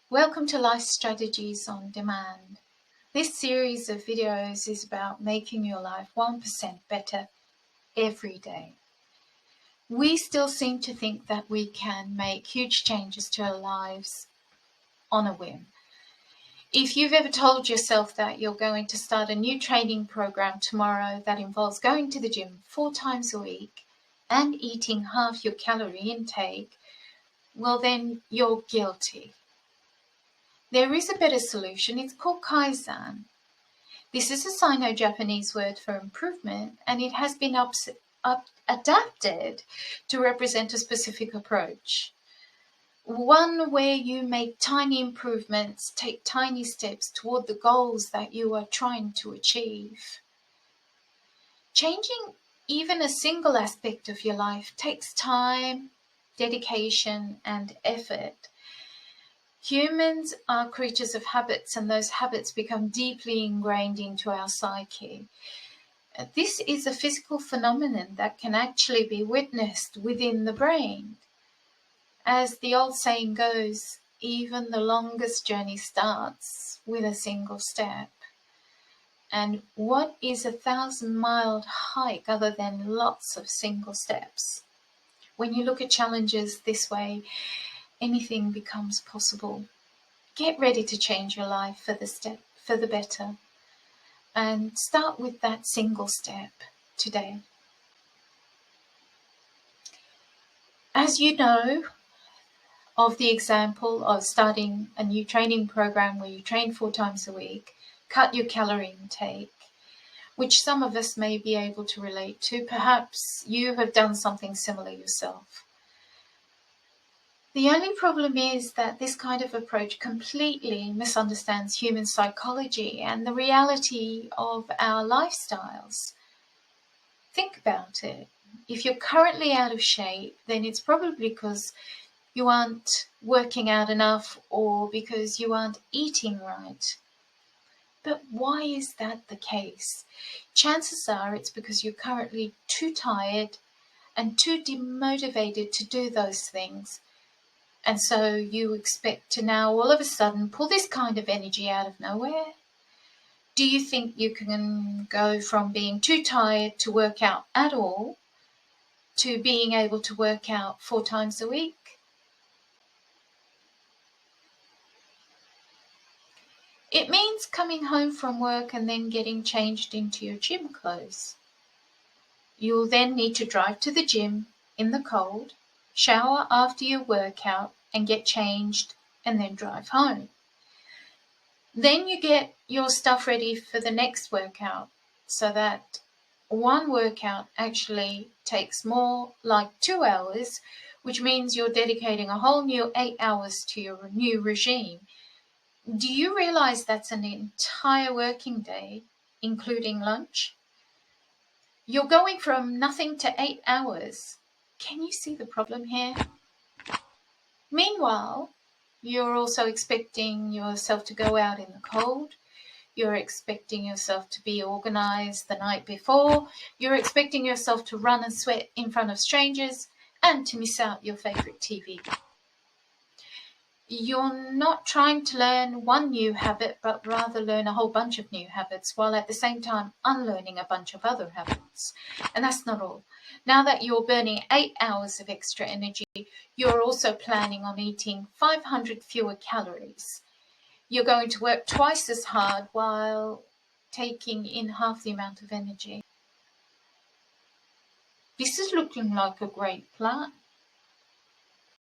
Welcome to Life Strategies on Demand. This series of videos is about making your life 1% better every day. We still seem to think that we can make huge changes to our lives on a whim. If you've ever told yourself that you're going to start a new training program tomorrow that involves going to the gym 4 times a week and eating half your calorie intake, well then you're guilty. There is a better solution. It's called Kaizen. This is a Sino-Japanese word for improvement, and it has been adapted to represent a specific approach. One where you make tiny improvements, take tiny steps toward the goals that you are trying to achieve. Changing even a single aspect of your life takes time, dedication, and effort. Humans are creatures of habits, and those habits become deeply ingrained into our psyche. This is a physical phenomenon that can actually be witnessed within the brain. As the old saying goes, even the longest journey starts with a single step. And what is a 1,000-mile hike other than lots of single steps? When you look at challenges this way, anything becomes possible. Get ready to change your life for the better, and start with that single step today. As you know, of the example of starting a new training program where you train 4 times a week, cut your calorie intake, which some of us may be able to relate to. Perhaps you have done something similar yourself. The only problem is that this kind of approach completely misunderstands human psychology and the reality of our lifestyles. Think about it. If you're currently out of shape, then it's probably because you aren't working out enough or because you aren't eating right. But why is that the case? Chances are it's because you're currently too tired and too demotivated to do those things. And so you expect to now all of a sudden pull this kind of energy out of nowhere? Do you think you can go from being too tired to work out at all to being able to work out 4 times a week? It means coming home from work and then getting changed into your gym clothes. You'll then need to drive to the gym in the cold, shower after your workout, and get changed, and then drive home. Then you get your stuff ready for the next workout, so that one workout actually takes more like 2 hours, which means you're dedicating a whole new 8 hours to your new regime. Do you realize that's an entire working day, including lunch? You're going from nothing to 8 hours. Can you see the problem here? Meanwhile, you're also expecting yourself to go out in the cold. You're expecting yourself to be organized the night before. You're expecting yourself to run and sweat in front of strangers and to miss out your favorite TV. You're not trying to learn one new habit, but rather learn a whole bunch of new habits, while at the same time unlearning a bunch of other habits. And that's not all. Now that you're burning 8 hours of extra energy, you're also planning on eating 500 fewer calories. You're going to work twice as hard while taking in half the amount of energy. This is looking like a great plan.